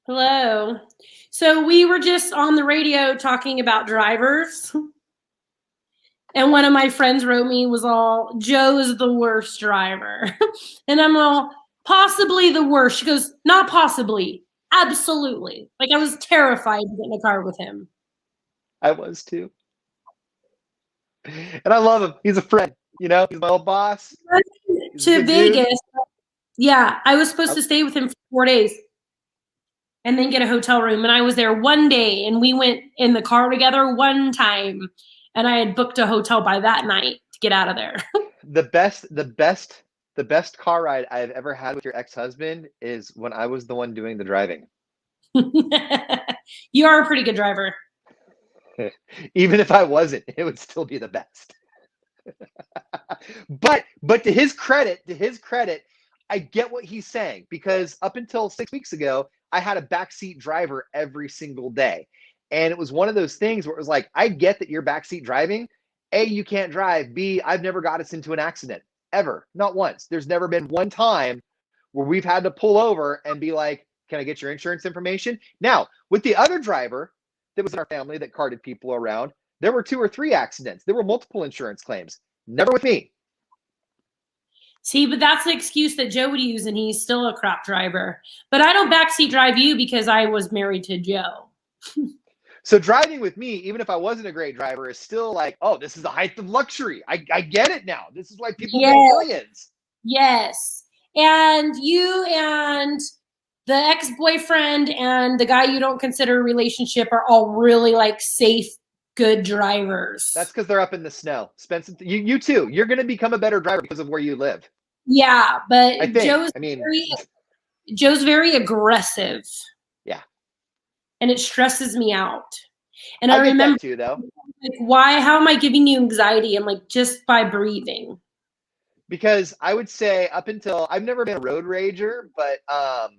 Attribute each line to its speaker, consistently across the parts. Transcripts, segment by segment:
Speaker 1: Hello. So we were just on the radio talking about drivers, and one of my friends wrote me was all, Joe's the worst driver. And I'm all, possibly the worst. She goes, not possibly, absolutely. Like I was terrified to get in a car with him.
Speaker 2: I was too. And I love him. He's a friend. He's my old boss. He's a
Speaker 1: To
Speaker 2: good dude.
Speaker 1: Vegas. Yeah, I was supposed to stay with him for 4 days and then get a hotel room. And I was there one day and we went in the car together one time. And I had booked a hotel by that night to get out of there.
Speaker 2: The best car ride I've ever had with your ex-husband is when I was the one doing the driving.
Speaker 1: You are a pretty good driver.
Speaker 2: Even if I wasn't, it would still be the best. But to his credit, I get what he's saying, because up until 6 weeks ago, I had a backseat driver every single day. And it was one of those things where it was like, I get that you're backseat driving. A, you can't drive. B, I've never got us into an accident, ever. Not once. There's never been one time where we've had to pull over and be like, can I get your insurance information? Now, with the other driver that was in our family that carted people around, there were 2 or 3 accidents. There were multiple insurance claims. Never with me.
Speaker 1: See, but that's the excuse that Joe would use, and he's still a crap driver. But I don't backseat drive you because I was married to Joe.
Speaker 2: So driving with me, even if I wasn't a great driver, is still like, oh, this is the height of luxury. I get it now. This is why people make millions.
Speaker 1: Yes. And you and the ex-boyfriend and the guy you don't consider a relationship are all really like safe, good drivers.
Speaker 2: That's because they're up in the snow. Spencer, you too. You're going to become a better driver because of where you live.
Speaker 1: Yeah, but
Speaker 2: I think.
Speaker 1: Joe's very aggressive.
Speaker 2: Yeah.
Speaker 1: And it stresses me out. And
Speaker 2: I
Speaker 1: remember
Speaker 2: that too, though.
Speaker 1: Like, how am I giving you anxiety? And like, just by breathing.
Speaker 2: Because I would say up until, I've never been a road rager, but I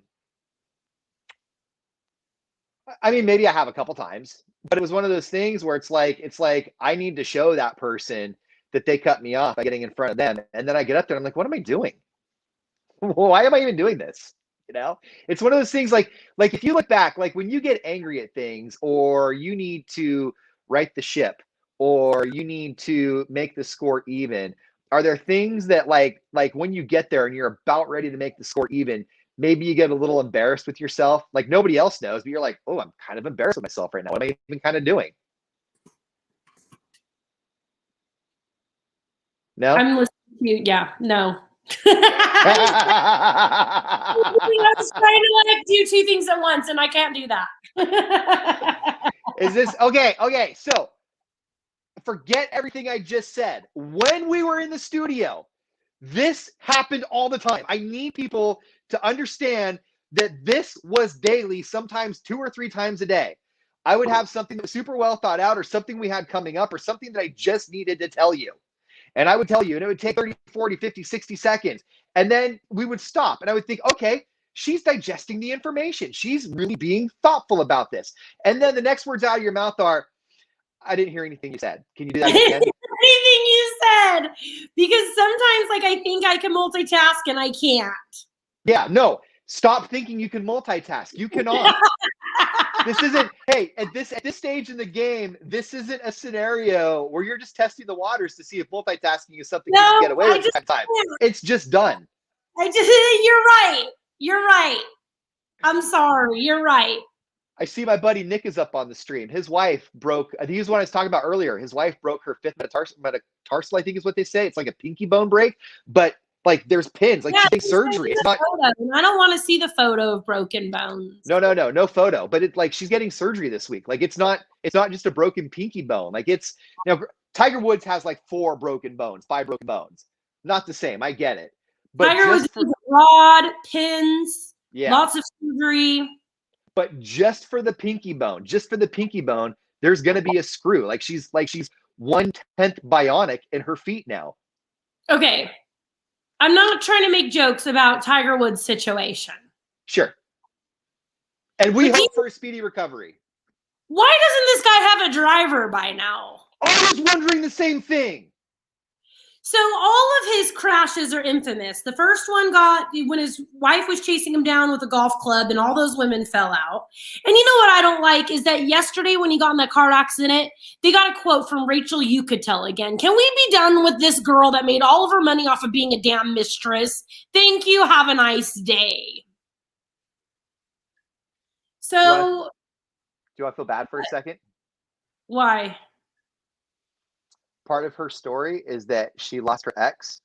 Speaker 2: mean, maybe I have a couple times, but it was one of those things where it's like I need to show that person that they cut me off by getting in front of them. And then I get up there and I'm like, what am I doing? Why am I even doing this? It's one of those things like if you look back, like when you get angry at things, or you need to right the ship, or you need to make the score even, are there things that like when you get there and you're about ready to make the score even, maybe you get a little embarrassed with yourself, like nobody else knows, but you're like, oh, I'm kind of embarrassed with myself right now. What am I even kind of doing? No?
Speaker 1: I'm listening to you. Yeah, no. I was trying to like do 2 things at once, and I can't do that.
Speaker 2: Is this okay? So forget everything I just said. When we were in the studio, this happened all the time. I need people to understand that this was daily, sometimes 2 or 3 times a day. I would have something that was super well thought out, or something we had coming up, or something that I just needed to tell you. And I would tell you, and it would take 30, 40, 50, 60 seconds. And then we would stop, and I would think, okay, she's digesting the information. She's really being thoughtful about this. And then the next words out of your mouth are, I didn't hear anything you said. Can you do that again?
Speaker 1: Anything you said. Because sometimes like I think I can multitask and I can't.
Speaker 2: Yeah, no. Stop thinking you can multitask. You cannot. This isn't, hey, at this stage in the game, this isn't a scenario where you're just testing the waters to see if multitasking is something you can get away with at time. It's just done.
Speaker 1: You're right. I'm sorry. You're right.
Speaker 2: I see my buddy Nick is up on the stream. His wife broke, I think he was what I was talking about earlier. His wife broke her 5th metatarsal, I think is what they say. It's like a pinky bone break, but like there's pins, like she's getting surgery. It's not.
Speaker 1: I don't want to see the photo of broken bones.
Speaker 2: No photo. But it's like she's getting surgery this week. Like it's not just a broken pinky bone. Like it's, Tiger Woods has like 4 broken bones, 5 broken bones. Not the same. I get it. But
Speaker 1: Tiger Woods has rod, pins, lots of surgery.
Speaker 2: But just for the pinky bone, there's gonna be a screw. Like she's 1/10 bionic in her feet now.
Speaker 1: Okay. I'm not trying to make jokes about Tiger Woods' situation.
Speaker 2: Sure. And we hope for a speedy recovery.
Speaker 1: Why doesn't this guy have a driver by now?
Speaker 2: I was wondering the same thing.
Speaker 1: So all of his crashes are infamous. The first one got when his wife was chasing him down with a golf club and all those women fell out. And you know what I don't like is that yesterday when he got in that car accident, they got a quote from Rachel Yucatel again. Can we be done with this girl that made all of her money off of being a damn mistress? Thank you. Have a nice day. So
Speaker 2: do I feel bad for a second?
Speaker 1: Why?
Speaker 2: Part of her story is that she lost her ex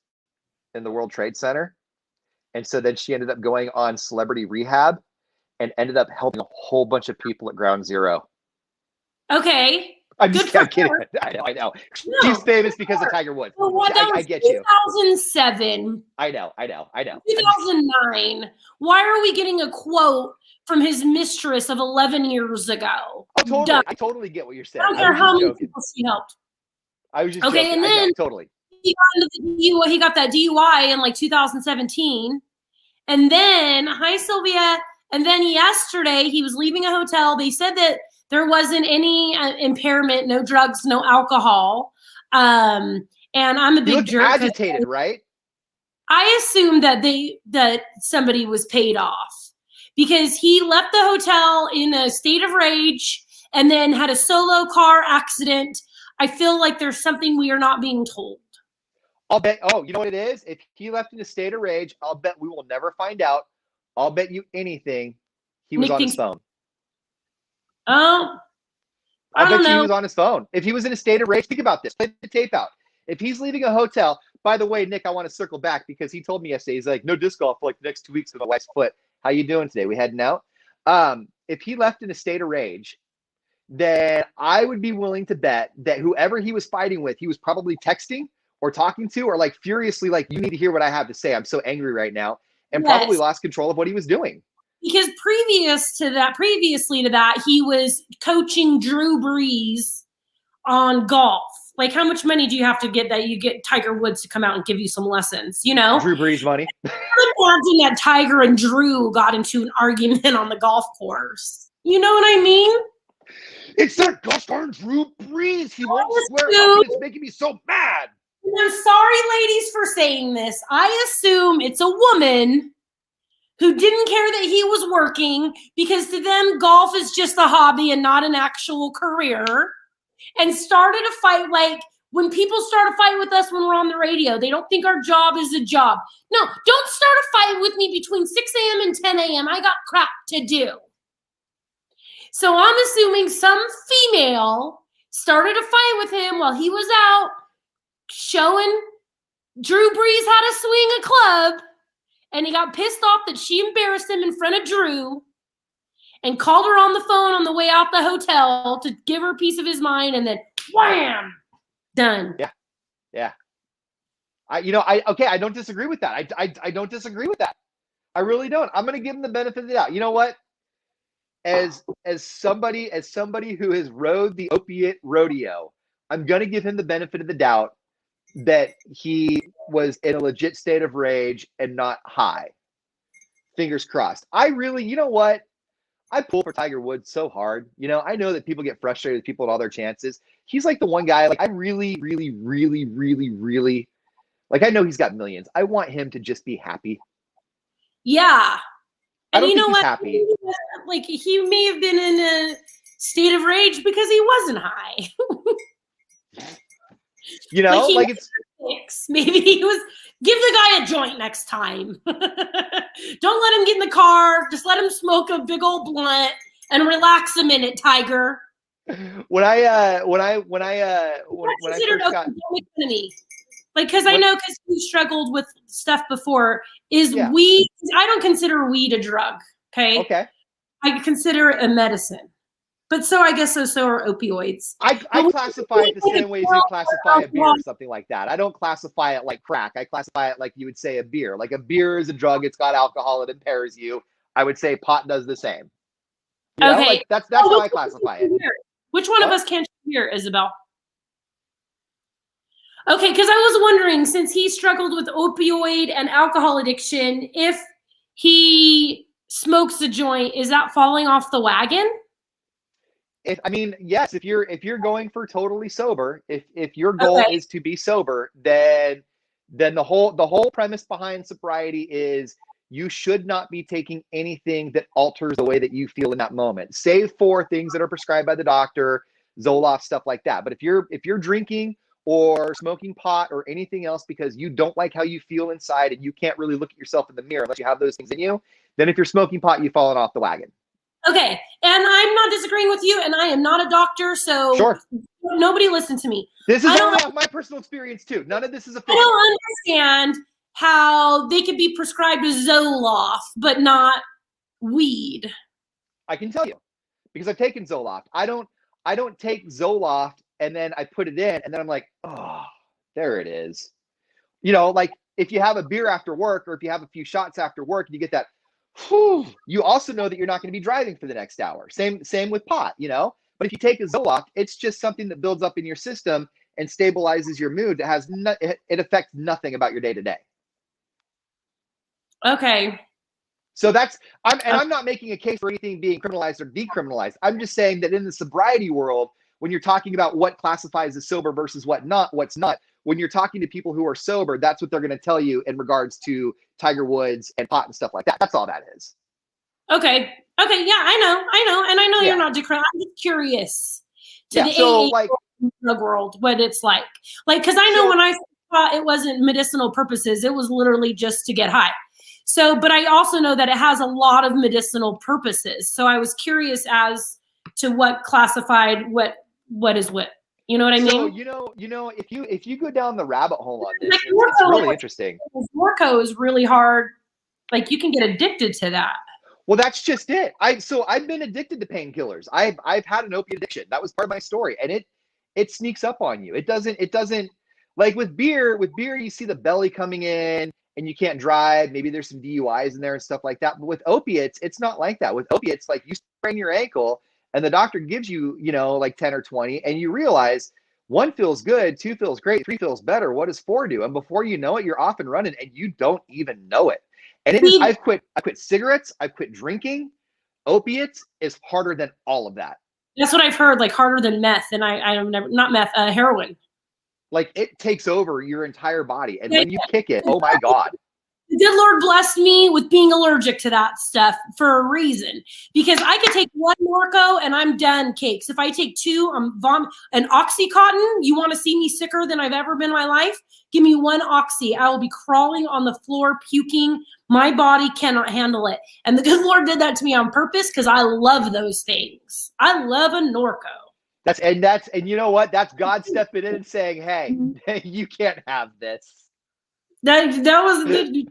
Speaker 2: in the World Trade Center. And so then she ended up going on celebrity rehab and ended up helping a whole bunch of people at Ground Zero.
Speaker 1: Okay.
Speaker 2: I'm kidding. I know. No. She's famous because of Tiger Woods.
Speaker 1: Well,
Speaker 2: I get you.
Speaker 1: 2007.
Speaker 2: I know.
Speaker 1: 2009. Why are we getting a quote from his mistress of 11 years ago?
Speaker 2: Oh, totally. I totally get what you're saying.
Speaker 1: I don't care how many people she helped.
Speaker 2: I was just joking. And then totally.
Speaker 1: He got that DUI in like 2017. And then, hi, Sylvia. And then yesterday, he was leaving a hotel. They said that there wasn't any impairment, no drugs, no alcohol. And I'm a big jerk.
Speaker 2: Agitated, right?
Speaker 1: I assumed that somebody was paid off because he left the hotel in a state of rage and then had a solo car accident. I feel like there's something we are not being told.
Speaker 2: I'll bet. Oh, you know what it is? If he left in a state of rage, I'll bet we will never find out. I'll bet you anything he was on his phone.
Speaker 1: Oh,
Speaker 2: I bet you he was on his phone. If he was in a state of rage, think about this. Play the tape out. If he's leaving a hotel, by the way, Nick, I want to circle back because he told me yesterday, he's like, no disc golf for like the next 2 weeks with my wife's foot. How you doing today? We heading out? If he left in a state of rage, then I would be willing to bet that whoever he was fighting with, he was probably texting or talking to or like furiously like, you need to hear what I have to say. I'm so angry right now. And probably lost control of what he was doing.
Speaker 1: Because previously to that, he was coaching Drew Brees on golf. Like, how much money do you have to get that you get Tiger Woods to come out and give you some lessons? You know,
Speaker 2: Drew Brees money.
Speaker 1: Imagine that Tiger and Drew got into an argument on the golf course. You know what I mean?
Speaker 2: It's that gosh darn Drew Brees. He won't square up, and it's making me so mad.
Speaker 1: And I'm sorry, ladies, for saying this. I assume it's a woman who didn't care that he was working because to them, golf is just a hobby and not an actual career. And started a fight like when people start a fight with us when we're on the radio, they don't think our job is a job. No, don't start a fight with me between 6 a.m. and 10 a.m. I got crap to do. So I'm assuming some female started a fight with him while he was out showing Drew Brees how to swing a club. And he got pissed off that she embarrassed him in front of Drew and called her on the phone on the way out the hotel to give her a piece of his mind, and then wham, done.
Speaker 2: Yeah. I don't disagree with that. I don't disagree with that. I really don't. I'm going to give him the benefit of the doubt. You know what? As somebody who has rode the opiate rodeo, I'm going to give him the benefit of the doubt that he was in a legit state of rage and not high. Fingers crossed. You know what? I pull for Tiger Woods so hard. You know, I know that people get frustrated with people and all their chances. He's like the one guy, like I really, really, really, really, really, like I know he's got millions. I want him to just be happy.
Speaker 1: Yeah.
Speaker 2: And you know what? Happy.
Speaker 1: Like he may have been in a state of rage because he wasn't high.
Speaker 2: You know, like it's
Speaker 1: maybe he was. Give the guy a joint next time. Don't let him get in the car. Just let him smoke a big old blunt and relax a minute, Tiger.
Speaker 2: When I first got
Speaker 1: like, because I know because you struggled with stuff before. Weed? I don't consider weed a drug. Okay. I consider it a medicine. But so I guess so are opioids.
Speaker 2: I classify it the same way as you classify a beer or something like that. I don't classify it like crack. I classify it like you would say a beer. Like a beer is a drug. It's got alcohol. It impairs you. I would say pot does the same. You know? Like that's how I classify it.
Speaker 1: Which one of us can't hear, Isabel? Okay, because I was wondering, since he struggled with opioid and alcohol addiction, if he smokes a joint, is that falling off the wagon?
Speaker 2: Yes, if you're going for totally sober, if your goal is to be sober, then then the whole premise behind sobriety is you should not be taking anything that alters the way that you feel in that moment, save for things that are prescribed by the doctor, Zoloft, stuff like that. But if you're drinking or smoking pot or anything else because you don't like how you feel inside and you can't really look at yourself in the mirror unless you have those things in you, then if you're smoking pot, you've fallen off the wagon.
Speaker 1: Okay, and I'm not disagreeing with you, and I am not a doctor, so
Speaker 2: Sure.
Speaker 1: Nobody listen to me.
Speaker 2: This is only off my personal experience too. None of this is official.
Speaker 1: I don't understand how they could be prescribed Zoloft, but not weed.
Speaker 2: I can tell you because I've taken Zoloft. I don't take Zoloft and then I put it in and then I'm like, oh, there it is. You know, like if you have a beer after work or if you have a few shots after work and you get that, whew, you also know that you're not going to be driving for the next hour. Same with pot, you know. But if you take a Zoloft, it's just something that builds up in your system and stabilizes your mood. It has it affects nothing about your day to day.
Speaker 1: Okay.
Speaker 2: So I'm not making a case for anything being criminalized or decriminalized. I'm just saying that in the sobriety world, when you're talking about what classifies as sober versus what's not, when you're talking to people who are sober, that's what they're going to tell you in regards to Tiger Woods and pot and stuff like that. That's all that is.
Speaker 1: Okay. Okay. Yeah, I know. And I know you're not decriminalized. I'm just curious to the AA drug world, what it's like. Like, because I know when I thought it wasn't medicinal purposes, it was literally just to get high. So, but I also know that it has a lot of medicinal purposes. So I was curious as to what classified what is what. You know what I mean?
Speaker 2: So you know, if you go down the rabbit hole on this, it's really interesting.
Speaker 1: Norco is really hard. Like you can get addicted to that.
Speaker 2: Well, that's just it. I've been addicted to painkillers. I've had an opiate addiction. That was part of my story, and it sneaks up on you. It doesn't like with beer. With beer, you see the belly coming in, and you can't drive. Maybe there's some DUIs in there and stuff like that. But with opiates, it's not like that. With opiates, like you sprain your ankle, and the doctor gives you, like 10 or 20, and you realize 1 feels good, 2 feels great, 3 feels better. What does 4 do? And before you know it, you're off and running, and you don't even know it. And it is, I quit cigarettes, I quit drinking. Opiates is harder than all of that.
Speaker 1: That's what I've heard, like harder than meth. And I'm never, not meth, heroin.
Speaker 2: Like it takes over your entire body. And when you kick it, oh my God.
Speaker 1: The good Lord blessed me with being allergic to that stuff for a reason, because I could take 1 Norco and I'm done cakes. If I take 2, I'm an Oxycontin. You want to see me sicker than I've ever been in my life? Give me 1 Oxy. I will be crawling on the floor, puking. My body cannot handle it. And the good Lord did that to me on purpose because I love those things. I love a Norco.
Speaker 2: And you know what? That's God stepping in and saying, hey, you can't have this.
Speaker 1: That was the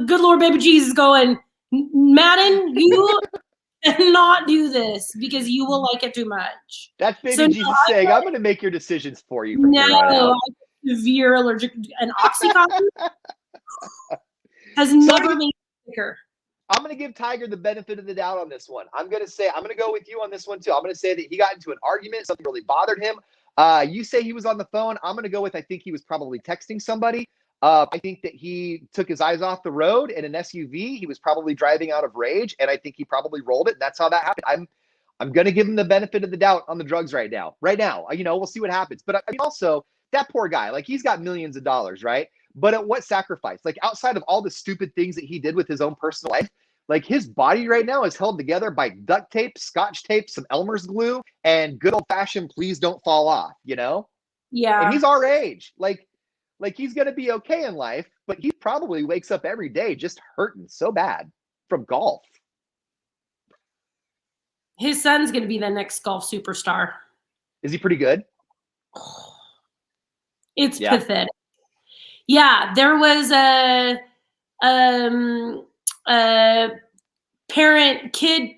Speaker 1: good Lord, baby Jesus going, Madden, you cannot do this because you will like it too much.
Speaker 2: That's baby Jesus saying, I'm going to make your decisions for you from here on out.
Speaker 1: I'm severe allergic. An Oxycontin has never made me sicker.
Speaker 2: I'm going to give Tiger the benefit of the doubt on this one. I'm going to go with you on this one too. I'm going to say that he got into an argument. Something really bothered him. You say he was on the phone. I'm going to go with, I think he was probably texting somebody. I think that he took his eyes off the road in an SUV. He was probably driving out of rage, and I think he probably rolled it. And that's how that happened. I'm going to give him the benefit of the doubt on the drugs right now. We'll see what happens. But I mean, also that poor guy, like he's got millions of dollars, right? But at what sacrifice? Like outside of all the stupid things that he did with his own personal life, like his body right now is held together by duct tape, Scotch tape, some Elmer's glue, and good old fashioned please don't fall off, Yeah. And he's our age. Like he's going to be okay in life, but he probably wakes up every day just hurting so bad from golf.
Speaker 1: His son's going to be the next golf superstar.
Speaker 2: Is he pretty good?
Speaker 1: It's pathetic. Yeah, there was a parent-kid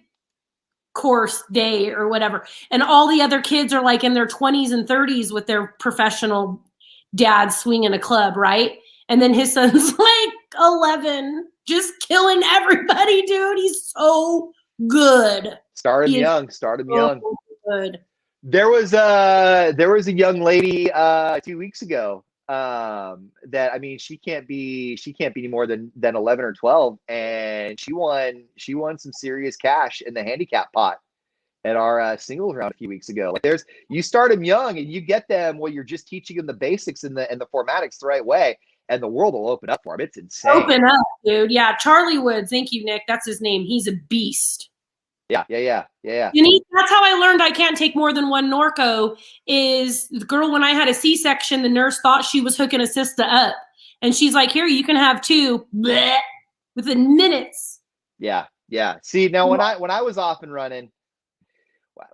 Speaker 1: course day or whatever, and all the other kids are like in their 20s and 30s with their professional dad swinging a club, right? And then his son's like 11, just killing everybody, dude. He's so good.
Speaker 2: Start him young.
Speaker 1: Good.
Speaker 2: There was a young lady 2 weeks ago that, I mean, she can't be any more than 11 or 12, and she won some serious cash in the handicap pot. at our singles round a few weeks ago. Like you start them young and you get them while you're just teaching them the basics and the formatics the right way, and the world will open up for them. It's insane.
Speaker 1: Open up, dude. Yeah, Charlie Woods. Thank you, Nick. That's his name. He's a beast.
Speaker 2: Yeah.
Speaker 1: That's how I learned I can't take more than one Norco. Is the girl, when I had a C-section, the nurse thought she was hooking a Sista up, and she's like, "Here, you can have 2." Blech, within minutes.
Speaker 2: Yeah. See, now when I was off and running,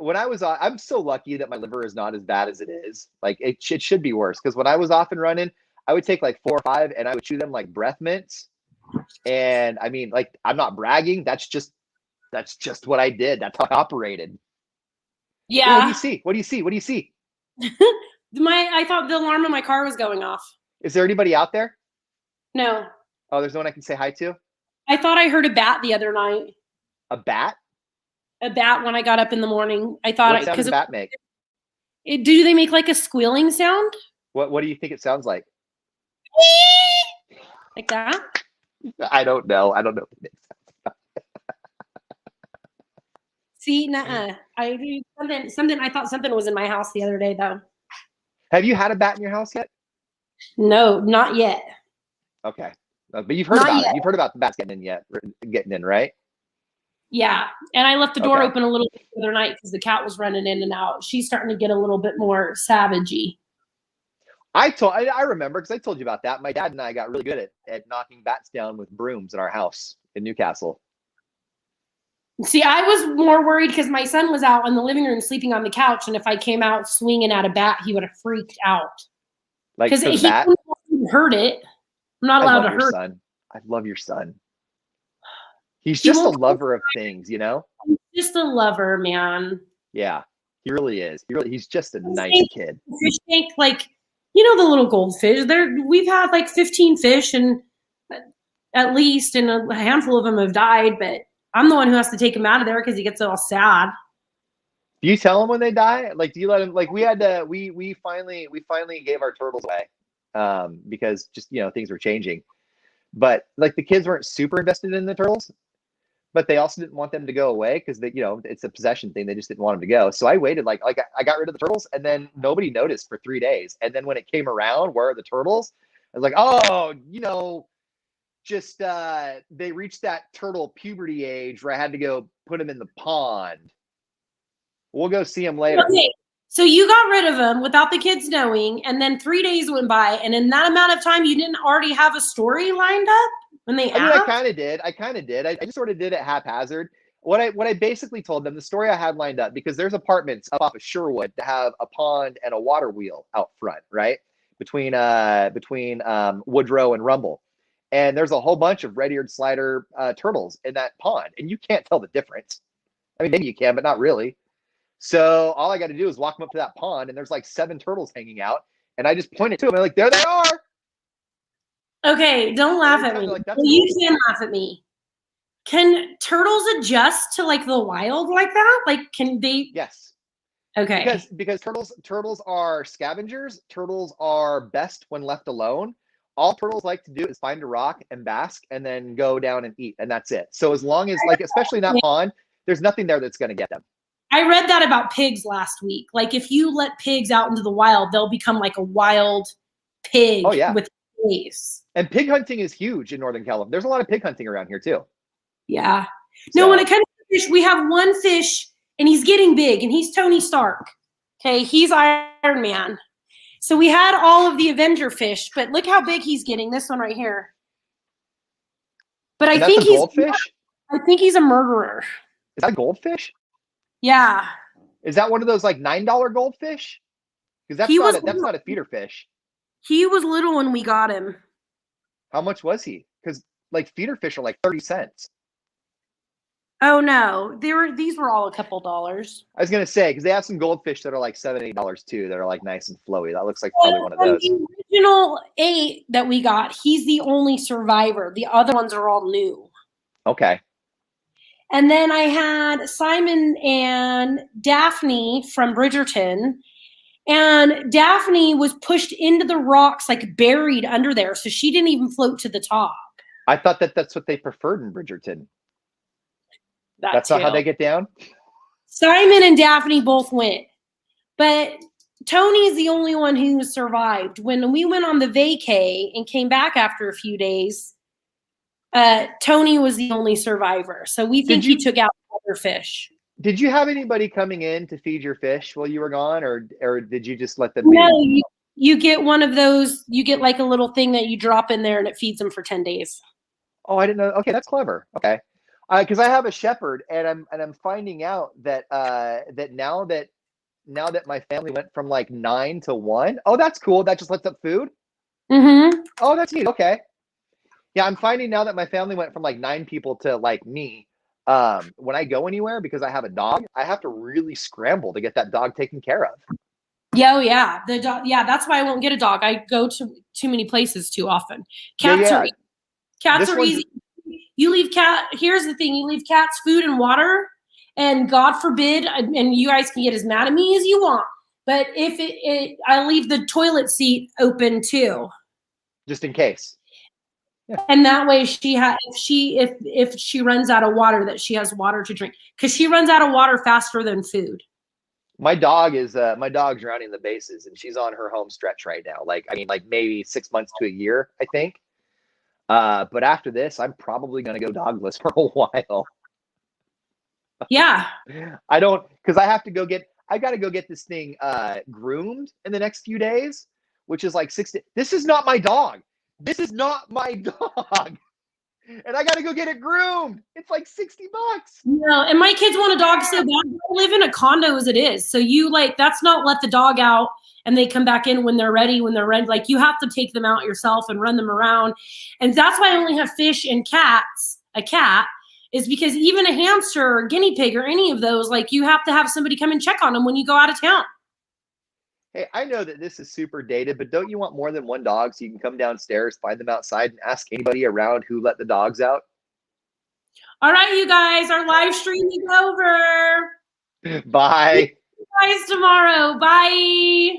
Speaker 2: I'm so lucky that my liver is not as bad as it is. Like it should be worse, because when I was off and running, I would take like 4 or 5 and I would chew them like breath mints. And I mean, like, I'm not bragging. That's just what I did. That's how I operated.
Speaker 1: Yeah.
Speaker 2: What do you see? What do you see?
Speaker 1: I thought the alarm in my car was going off.
Speaker 2: Is there anybody out there?
Speaker 1: No.
Speaker 2: Oh, there's no one I can say hi to?
Speaker 1: I thought I heard a bat the other night.
Speaker 2: A bat?
Speaker 1: A bat when I got up in the morning. I thought,
Speaker 2: what sound does a bat make?
Speaker 1: Do they make like a squealing sound?
Speaker 2: What do you think it sounds like?
Speaker 1: Like that?
Speaker 2: I don't know.
Speaker 1: See, nuh-uh. I thought something was in my house the other day, though.
Speaker 2: Have you had a bat in your house yet?
Speaker 1: No, not yet.
Speaker 2: Okay, but you've heard about it. You've heard about the bats getting in, right?
Speaker 1: Yeah, and I left the door open a little bit the other night because the cat was running in and out. She's starting to get a little bit more savagey.
Speaker 2: I remember, because I told you about that. My dad and I got really good at knocking bats down with brooms in our house in Newcastle.
Speaker 1: See, I was more worried because my son was out in the living room sleeping on the couch, and if I came out swinging at a bat, he would have freaked out.
Speaker 2: Because he
Speaker 1: wouldn't hurt it. I'm not allowed to hurt.
Speaker 2: Son. I love your son. He's just a lover of things, you know?
Speaker 1: He's just a lover, man.
Speaker 2: Yeah, he really is. He's just a nice kid.
Speaker 1: Fish tank, like, the little goldfish. We've had like 15 fish, and at least, and a handful of them have died, but I'm the one who has to take him out of there because he gets all sad.
Speaker 2: Do you tell him when they die? Like, do you let him? Like, we had to. We finally gave our turtles away, because just things were changing. But like, the kids weren't super invested in the turtles, but they also didn't want them to go away because it's a possession thing. They just didn't want them to go. So I waited. Like I got rid of the turtles, and then nobody noticed for 3 days. And then when it came around, where are the turtles? I was like, oh, just they reached that turtle puberty age where I had to go put them in the pond. We'll go see them later.
Speaker 1: Okay, so you got rid of them without the kids knowing, and then 3 days went by, and in that amount of time, you didn't already have a story lined up when they.
Speaker 2: I kind of did. I just sort of did it haphazard. What I basically told them, the story I had lined up, because there's apartments up off of Sherwood that have a pond and a water wheel out front, right between Woodrow and Rumble. And there's a whole bunch of red-eared slider turtles in that pond, and you can't tell the difference. I mean, maybe you can, but not really. So all I got to do is walk them up to that pond, and there's like 7 turtles hanging out, and I just pointed to them, and like, there they are.
Speaker 1: Okay, don't laugh at me.
Speaker 2: Like,
Speaker 1: you can laugh at me. Can turtles adjust to like the wild like that? Like, can they?
Speaker 2: Yes.
Speaker 1: Okay.
Speaker 2: Because turtles are scavengers. Turtles are best when left alone. All turtles like to do is find a rock and bask and then go down and eat, and that's it. So as long as, like, especially in that pond, there's nothing there that's going to get them.
Speaker 1: I read that about pigs last week. Like, if you let pigs out into the wild, they'll become like a wild pig.
Speaker 2: Oh, yeah.
Speaker 1: With face.
Speaker 2: And pig hunting is huge in Northern California. There's a lot of pig hunting around here too.
Speaker 1: Yeah. No, when it comes to fish, we have one fish, and he's getting big, and he's Tony Stark. Okay, he's Iron Man. So we had all of the Avenger fish, but look how big he's getting. This one right here. But I think he's
Speaker 2: goldfish.
Speaker 1: I think he's a murderer.
Speaker 2: Is that a goldfish?
Speaker 1: Yeah.
Speaker 2: Is that one of those like $9 goldfish? Because that's not a feeder fish.
Speaker 1: He was little when we got him.
Speaker 2: How much was he? Because like feeder fish are like 30 cents.
Speaker 1: Oh no, these were all a couple dollars.
Speaker 2: I was gonna say, because they have some goldfish that are like $7, $8 too, that are like nice and flowy. That looks like probably one of those.
Speaker 1: The original 8 that we got, he's the only survivor. The other ones are all new.
Speaker 2: Okay.
Speaker 1: And then I had Simon and Daphne from Bridgerton. And Daphne was pushed into the rocks, like buried under there. So she didn't even float to the top.
Speaker 2: I thought that's what they preferred in Bridgerton. That's not how they get down?
Speaker 1: Simon and Daphne both went, but Tony's the only one who survived. When we went on the vacay and came back after a few days, Tony was the only survivor. So we think he took out other fish.
Speaker 2: Did you have anybody coming in to feed your fish while you were gone, or did you just let them
Speaker 1: be? No, you get one of those. You get like a little thing that you drop in there, and it feeds them for 10 days.
Speaker 2: Oh, I didn't know. Okay, that's clever. Okay, because I have a shepherd, and I'm finding out that that now that my family went from like 9 to 1. Oh, that's cool. That just lets up food.
Speaker 1: Mm-hmm.
Speaker 2: Oh, that's neat. Okay. Yeah, I'm finding now that my family went from like 9 people to like me. When I go anywhere, because I have a dog, I have to really scramble to get that dog taken care of.
Speaker 1: Yeah, yeah. The dog. Yeah, that's why I won't get a dog. I go to too many places too often. Cats are easy. You leave cat. Here's the thing: you leave cats food and water, and God forbid, and you guys can get as mad at me as you want. But if I leave the toilet seat open too,
Speaker 2: just in case.
Speaker 1: Yeah. And that way if she runs out of water, that she has water to drink, because she runs out of water faster than food.
Speaker 2: My dog's rounding the bases, and she's on her home stretch right now. Like maybe 6 months to a year, I think. But after this, I'm probably gonna go dogless for a while.
Speaker 1: Yeah.
Speaker 2: I gotta go get this thing groomed in the next few days, which is like 60. This is not my dog. This is not my dog. And I gotta go get it groomed. It's like $60.
Speaker 1: No, and my kids want a dog so bad. They live in a condo as it is. So you that's not let the dog out and they come back in when they're ready. Like, you have to take them out yourself and run them around. And that's why I only have fish and cats. A cat is because even a hamster or guinea pig or any of those, like, you have to have somebody come and check on them when you go out of town.
Speaker 2: Hey, I know that this is super dated, but don't you want more than one dog so you can come downstairs, find them outside, and ask anybody around who let the dogs out?
Speaker 1: All right, you guys, our live stream is over.
Speaker 2: Bye.
Speaker 1: See you guys tomorrow. Bye.